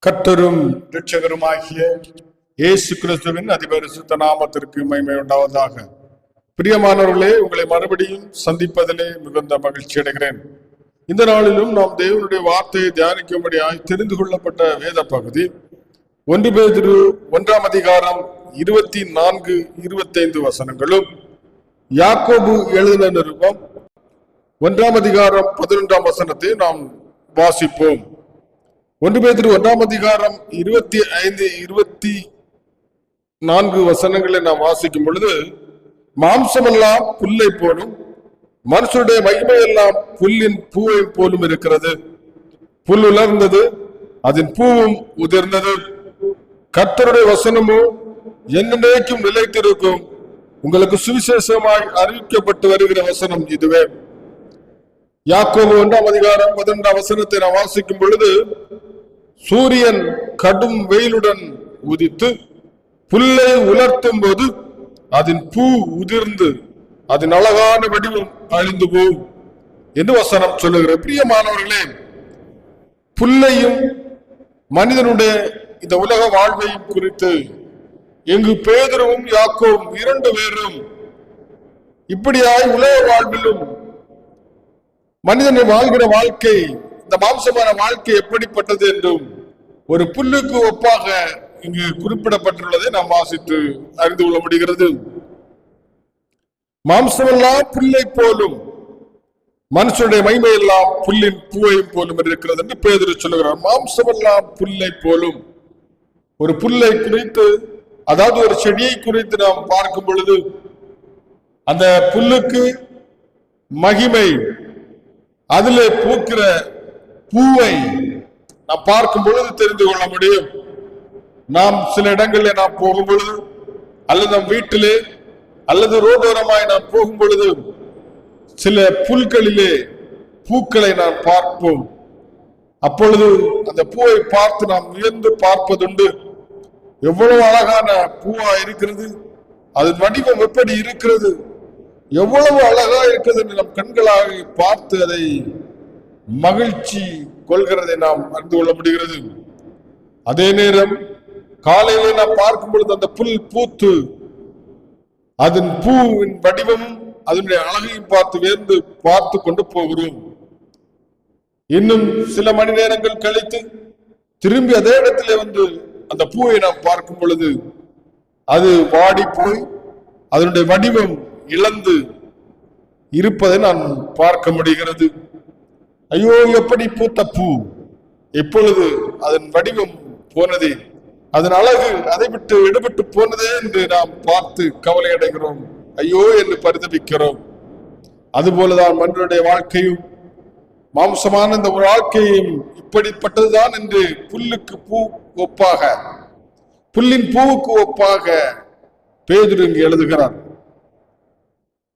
கர்த்தரும் இரட்சகருமாகிய இயேசு கிறிஸ்துவின் அதிபரிசுத்த நாமத்திற்கு மகிமை உண்டாவதாக. பிரியமானவர்களே, உங்களை மறுபடியும் சந்திப்பதிலே மிகுந்த மகிழ்ச்சி அடைகிறேன். இந்த நாளிலும் நாம் தேவனுடைய வார்த்தையை தியானிக்கும்படியாய் தெரிந்து கொள்ளப்பட்ட வேத பகுதி 1 பேதுரு 1 அதிகாரம் 24, 25 வசனங்களும், யாக்கோபு எழுதின நிருபம் 1 அதிகாரம் 11 வசனத்தை நாம் வாசிப்போம். 1 பேதுரு 1 அதிகாரம் 25, 24 வசனங்களை நாம் வாசிக்கும் பொழுது, மாம்சமெல்லாம் புல்லை போலும், மனுஷனுடைய மகிமை எல்லாம் புல்லின் பூவை போலும் இருக்கிறது. புல் உலர்ந்தது, அதன் பூவும் உதிர்ந்தது. கர்த்தருடைய வசனமோ என்னைக்கும் நிலைத்திருக்கும். உங்களுக்கு சுவிசேஷமாய் அறிவிக்கப்பட்டு வருகிற வசனம் இதுவே. யாக்கோபு 1 அதிகாரம் 11 வசனத்தை நாம் வாசிக்கும் பொழுது, சூரியன் கடும் வெயிலுடன் உதித்து புல்லை உலர்த்தும் போது அதன் பூ உதிர்ந்து அதன் அழகான வடிவம் அழிந்து போகும் என்று வசனம் சொல்லுகிற. பிரியமானவர்களே, புல்லையும் மனிதனுடைய இந்த உலக வாழ்வையும் குறித்து எங்கு பேதுருவும் யாக்கோவும் 2 பேரும் இப்படியாய் உலக வாழ்விலும் மனிதனை வாழ்கிற வாழ்க்கை, இந்த மாம்சமான வாழ்க்கை எப்படிப்பட்டது என்றும் ஒரு புல்லுக்கு ஒப்பாக இங்கு குறிப்பிடப்பட்டுள்ளதை நாம் வாசித்து அறிந்து கொள்ள முடிகிறது. மாம்சமெல்லாம் புல்லை போலும், மனுஷனுடைய மகிமை எல்லாம் புல்லின் பூவையும் போலும் இருக்கிறது என்று பேதுரு சொல்லுகிறார். மாம்சமெல்லாம் புல்லை போலும். ஒரு புல்லை குறித்து, அதாவது ஒரு செடியை குறித்து நாம் பார்க்கும் பொழுது அந்த புல்லுக்கு மகிமை, அதிலே பூக்கிற பூவை நாம் பார்க்கும் பொழுது தெரிந்து கொள்ள முடியும். நாம் சில இடங்களில் நாம் போகும் பொழுது, அல்லது நம் வீட்டிலே அல்லது ரோடோரமாய் நாம் போகும் பொழுது சில புல்களிலே பூக்களை நாம் பார்ப்போம். அப்பொழுது அந்த பூவை பார்த்து நாம் வியந்து பார்ப்பதுண்டு. எவ்வளவு அழகான பூவா இருக்கிறது, அதன் வடிவம் எப்படி இருக்கிறது, எவ்வளவு அழகா இருக்கிறது என்று நம் கண்களாக பார்த்து அதை மகிழ்ச்சி கொள்கிறதை நாம் அறிந்து கொள்ள முடிகிறது. அதே நேரம் காலையிலே நாம் பார்க்கும் பொழுது அந்த புல் பூத்து அதன் பூவின் வடிவமும் அதனுடைய அழகையும் பார்த்து வேர்ந்து பார்த்து கொண்டு போகிறோம். இன்னும் சில மணி நேரங்கள் கழித்து திரும்பி அதே இடத்திலே வந்து அந்த பூவை நாம் பார்க்கும் பொழுது அது வாடி போய் அதனுடைய வடிவம் இழந்து இருப்பதை நான் பார்க்க முடிகிறது. ஐயோ, எப்படி பூத்த பூ, எப்பொழுது அதன் வடிவம் போனதே, அதன் அழகு அதை விட்டு விடுபட்டு போனதே என்று நாம் பார்த்து கவலை அடைகிறோம். ஐயோ என்று பரிதபிக்கிறோம். அதுபோலதான் மனிதனுடைய வாழ்க்கையும், மாம்சமான இந்த வாழ்க்கையும் இப்படிப்பட்டதுதான் என்று புல்லுக்கு பூ ஒப்பாக, புல்லின் பூவுக்கு ஒப்பாக பேதுரு இங்கு எழுதுகிறார்.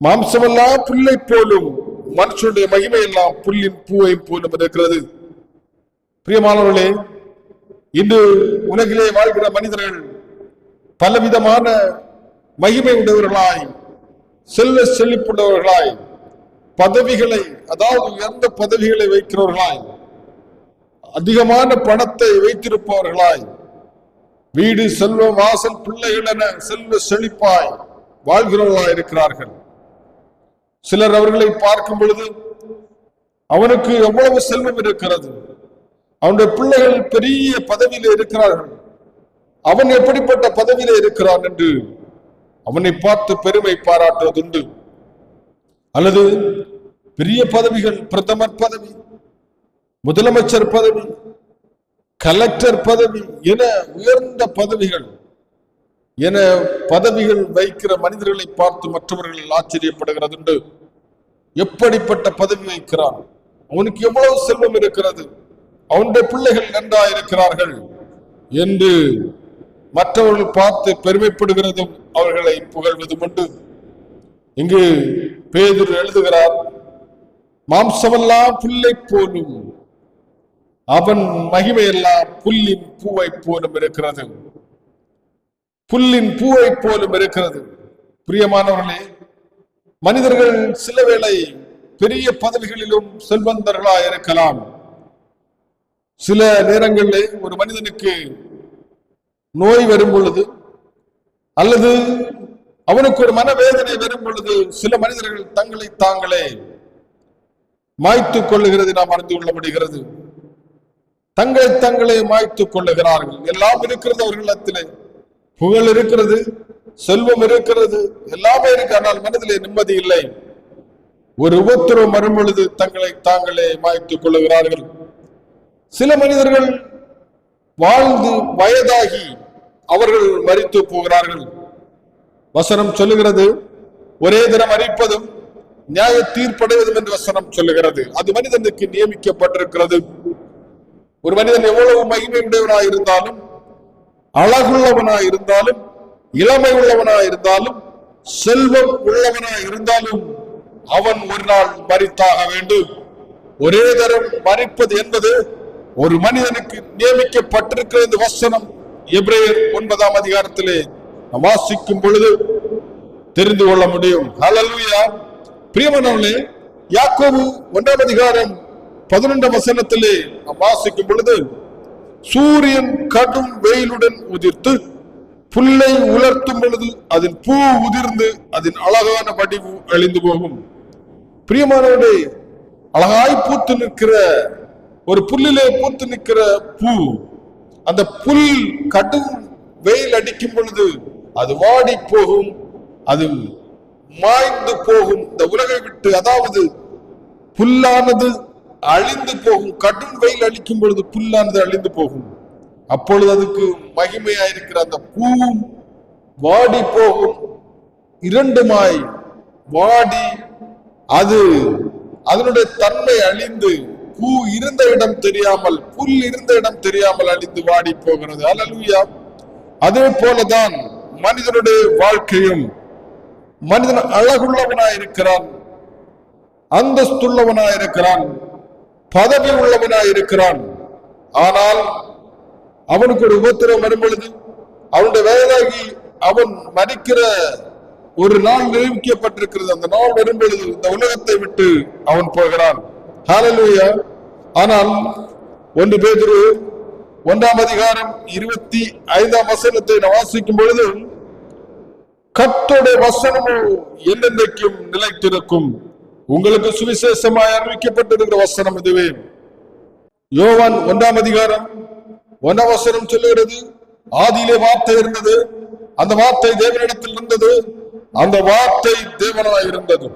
மாம்சமெல்லாம் புல்லை போலும், மனுஷனுடைய மகிமை எல்லாம் புல்லின் பூவை போலும் இருக்கிறது. பிரியமானவர்களே, இன்று உலகிலே வாழ்கிற மனிதர்கள் பலவிதமான மகிமை உடையவர்களாய், செல்வ செழிப்புள்ளவர்களாய், பதவிகளை, அதாவது உயர்ந்த பதவிகளை வைக்கிறவர்களாய், அதிகமான பணத்தை வைத்திருப்பவர்களாய், வீடு, செல்வம், வாசல், பிள்ளைகள் என செல்வ செழிப்பாய் வாழ்கிறவர்களாய் இருக்கிறார்கள். சிலர் அவர்களை பார்க்கும் பொழுது அவனுக்கு எவ்வளவு செல்வம் இருக்கிறது, அவனுடைய பிள்ளைகள் பெரிய பதவியில இருக்கிறார்கள், அவன் எப்படிப்பட்ட பதவியில இருக்கிறான் என்று அவனை பார்த்து பெருமை பாராட்டுவதுண்டு. அல்லது பெரிய பதவிகள், பிரதமர் பதவி, முதலமைச்சர் பதவி, கலெக்டர் பதவி என உயர்ந்த பதவிகள் என பதவிகள் வைக்கிற மனிதர்களை பார்த்து மற்றவர்கள் ஆச்சரியப்படுகிறதுண்டு. எப்படிப்பட்ட பதவி வைக்கிறான், அவனுக்கு எவ்வளவு செல்வம் இருக்கிறது, அவனுடைய பிள்ளைகள் நன்றாயிருக்கிறார்கள் என்று மற்றவர்கள் பார்த்து பெருமைப்படுகிறதும் அவர்களை புகழ்வதும் உண்டு. இங்கு பேதுரு எழுதுகிறார், மாம்சமெல்லாம் புல்லை போலும், அவன் மகிமையெல்லாம் புல்லின் பூவை போலும் இருக்கிறது. புல்லின் பூவை போலும் இருக்கிறது. பிரியமானவர்களே, மனிதர்கள் சில வேளை பெரிய பதவிகளிலும் செல்வந்தர்களாக இருக்கலாம். சில நேரங்களில் ஒரு மனிதனுக்கு நோய் வரும் பொழுது அல்லது அவனுக்கு ஒரு மனவேதனை வரும் பொழுது சில மனிதர்கள் தங்களை தாங்களே மாய்த்துக் கொள்ளுகிறது நாம் அறிந்து கொள்ள முடிகிறது. தங்களை தங்களே மாய்த்துக் கொள்ளுகிறார்கள். எல்லாம் இருக்கிறது அவர்களிடத்திலே, புகழ் இருக்கிறது, செல்வம் இருக்கிறது, எல்லாமே இருக்கு, ஆனால் மனதிலே நிம்மதி இல்லை. ஒரு உபத்திரவம் வரும் பொழுது தங்களை தாங்களே மாய்த்துக் கொள்ளுகிறார்கள். சில மனிதர்கள் வாழ்ந்து வயதாகி அவர்கள் மரித்து போகிறார்கள். வசனம் சொல்லுகிறது, ஒரே தினம் மரிப்பதும் நியாய தீர்ப்படைவதும் என்று வசனம் சொல்லுகிறது. அது மனிதனுக்கு நியமிக்கப்பட்டிருக்கிறது. ஒரு மனிதன் எவ்வளவு மகிமை உடையவனாய் இருந்தாலும், அழகுள்ளவனாய் இருந்தாலும், இளமை உள்ளவனாய் இருந்தாலும், செல்வம் உள்ளவனாய் இருந்தாலும் அவன் ஒரு நாள் மரித்தாக வேண்டும். ஒரே தரம் மரிப்பது என்பது ஒரு மனிதனுக்கு நியமிக்கப்பட்டிருக்கிறது. வசனம் எபிரேயர் 9ஆம் அதிகாரத்திலே வாசிக்கும் பொழுது தெரிந்து கொள்ள முடியும். ஹல்லேலூயா. பிரியமானவர்களே, யாக்கோபு 1ஆம் அதிகாரம் 11ஆம் வசனத்திலே வாசிக்கும் பொழுது, சூரியன் கடும் வெயிலுடன் உதிர்த்து புல்லை உலர்த்தும் பொழுது அதன் பூ உதிர்ந்து அதன் அழகான வடிவு அழிந்து போகும். பிரியமானவர்களே, அழகாய் பூத்து நிற்கிற ஒரு புல்லிலே பூத்து நிற்கிற பூ, அந்த புல் கடும் வெயில் அடிக்கும் பொழுது அது வாடி போகும், அது மாய்ந்து போகும். இந்த உலகை விட்டு, அதாவது புல்லானது அழிந்து போகும். கடும் வெயில் அடிக்கும் பொழுது புல்லானது அழிந்து போகும். அப்பொழுது அதுக்கு மகிமையாயிருக்கிற அந்த பூவும் வாடி போகும். இரண்டுமாய் வாடி அது அதனுடைய தன்மை அழிந்து, பூ இருந்த இடம் தெரியாமல், புல் இருந்த இடம் தெரியாமல் அழிந்து வாடி போகிறது. ஹல்லேலூயா. அதே போலதான் மனிதனுடைய வாழ்க்கையும். மனிதன் அழகுள்ளவனாயிருக்கிறான், அந்தஸ்துள்ளவனாயிருக்கிறான், பதவி உள்ளவனாயிருக்கிறான். ஆனால் அவனுக்கு ஒரு உபத்திரம் வரும் பொழுது, அவனுடைய வயதாகி அவன் மரிக்கிற ஒரு நாள் நியமிக்கப்பட்டிருக்கிறது. அந்த நாள் வரும் பொழுது இந்த உலகத்தை விட்டு அவன் போகிறான். ஹல்லேலூயா. ஆனால் 1 பேதுரு 1ஆம் அதிகாரம் 25ஆம் வசனத்தை வாசிக்கும் பொழுது, கர்த்தருடைய வசனமோ என்றென்றைக்கும் நிலைத்திருக்கும். உங்களுக்கு சுவிசேஷமாய் அறிவிக்கப்பட்டிருக்கிற வசனம் இதுவே. யோவான் 1ஆம் அதிகாரம் 1ஆம் வசனம் சொல்லுகிறது, ஆதியிலே வார்த்தை இருந்தது, அந்த வார்த்தை தேவனிடத்தில் இருந்தது, அந்த வார்த்தை தேவனாய் இருந்தது.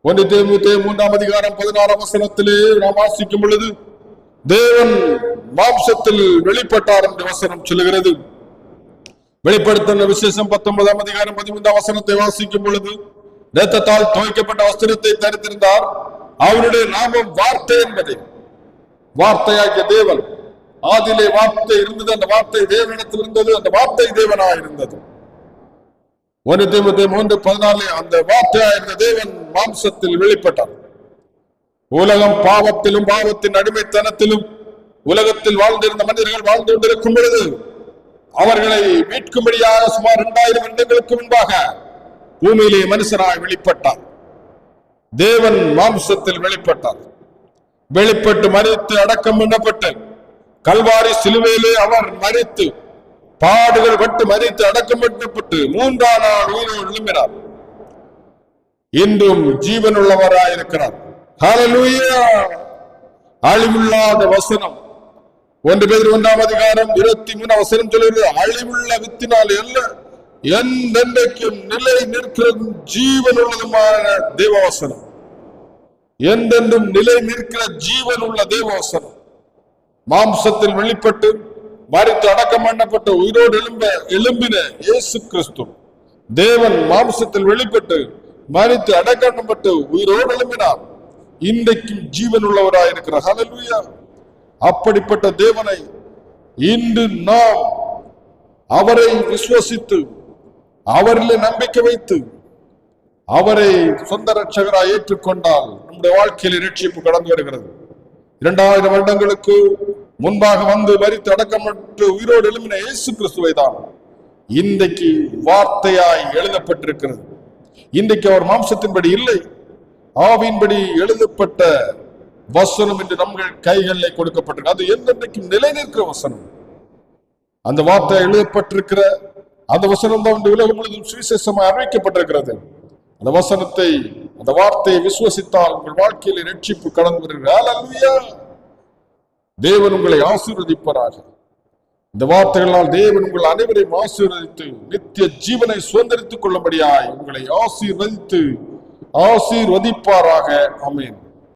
1 தீமோத்தேயு 3ஆம் அதிகாரம் 16ஆம் வசனத்திலே நாம் வாசிக்கும் பொழுது, தேவன் மாம்சத்தில் வெளிப்பட்டார் என்று வசனம் சொல்லுகிறது. வெளிப்படுத்தின விசேஷம் 19ஆம் அதிகாரம் 13ஆம் வசனத்தை வாசிக்கும் பொழுது, இரத்தத்தால் துவைக்கப்பட்ட வஸ்திரத்தை தரித்திருந்தார், அவருடைய நாமம் வார்த்தை என்பதை. வார்த்தையாகிய தேவன், ஆதியிலே வார்த்தை இருந்தது, அந்த வார்த்தை தேவனிடத்தில் இருந்தது, அந்த வார்த்தை தேவனாய் இருந்தது. 1 தீமோத்தேயு 3:14 அந்த வார்த்தையாயிருந்த தேவன் மாம்சத்தில் வெளிப்பட்டார். உலகம் பாவத்திலும் பாவத்தின் அடிமைத்தனத்திலும் உலகத்தில் வாழ்ந்திருந்த மனிதர்கள் வாழ்ந்து கொண்டிருக்கும் பொழுது அவர்களை மீட்கும்படியாக சுமார் 2000 வருடங்களுக்கு முன்பாக பூமியிலே மனுஷராய் வெளிப்பட்டார். தேவன் மாம்சத்தில் வெளிப்பட்டார். வெளிப்பட்டு மரித்து அடக்கம் பண்ணப்பட்டு கல்வாரி சிலுவையிலே அவர் மரித்து பாடுகள் பட்டு மரித்து அடக்கம் பண்ணப்பட்டு 3ஆம் நாள் உயிரோடு எழும்பினார். இன்றும் ஜீவனுள்ளவராயிருக்கிறார். ஹல்லேலூயா. அழிவில்லாத வசனம். 1 பேதுரு 1ஆம் அதிகாரம் 23ஆம் வசனம் சொல்கிறது, அழிவுள்ள வித்தினால் அல்ல, என்றென்றைக்கும் நிலை நிற்கிறது ஜீவனுள்ளதுமான தேவவசனம். என்றென்றும் நிலை நிற்கிற ஜீவனுள்ள தேவவசனம் மாம்சத்தில் வெளிப்பட்டு மரித்து அடக்கம் பண்ணப்பட்ட உயிரோடு எழும்பின இயேசு கிறிஸ்து. தேவன் மாம்சத்தில் வெளிப்பட்டு மரித்து அடக்கம் பண்ணப்பட்டு உயிரோடு எழும்பினார். இன்றைக்கும் ஜீவன் உள்ளவராயிருக்கிறார். ஹல்லேலூயா. அப்படிப்பட்ட தேவனை இன்று நாம் அவரை விசுவசித்து அவரிலே நம்பிக்கை வைத்து அவரை சொந்த ரட்சகராய் ஏற்றுக்கொண்டால் நம்முடைய வாழ்க்கையில் இரட்சிப்பு கடந்து வருகிறது. 2000 வருடங்களுக்கு முன்பாக வந்து மரித்து அடக்கப்பட்டு உயிரோடு எழுப்பின இயேசு கிறிஸ்துவை தான் இன்றைக்கு வார்த்தையாய் எழுதப்பட்டிருக்கிறது. இன்றைக்கு அவர் மாம்சத்தின்படி இல்லை, ஆவியின்படி எழுதப்பட்ட வசனம் என்று நம்ம கைகளில் கொடுக்கப்பட்டிருக்கு. அது என்னென்னைக்கும் நிலை நிற்கிற வசனம். அந்த வார்த்தை எழுதப்பட்டிருக்கிற அந்த வசனம் தான் உலகம் முழுவதும் சுவிசேஷமாக அறிவிக்கப்பட்டிருக்கிறது. அந்த வசனத்தை, அந்த வார்த்தையை விசுவசித்தால் உங்கள் வாழ்க்கையில் ரட்சிப்பு கடந்து வருகிறது. ஹல்லேலூயா! தேவன் உங்களை ஆசீர்வதிப்பாராக. இந்த வார்த்தைகளால் தேவன் உங்கள் அனைவரையும் ஆசீர்வதித்து நித்திய ஜீவனை சுதந்திரித்துக் கொள்ளும்படியாய் உங்களை ஆசீர்வதிப்பாராக. ஆமென்.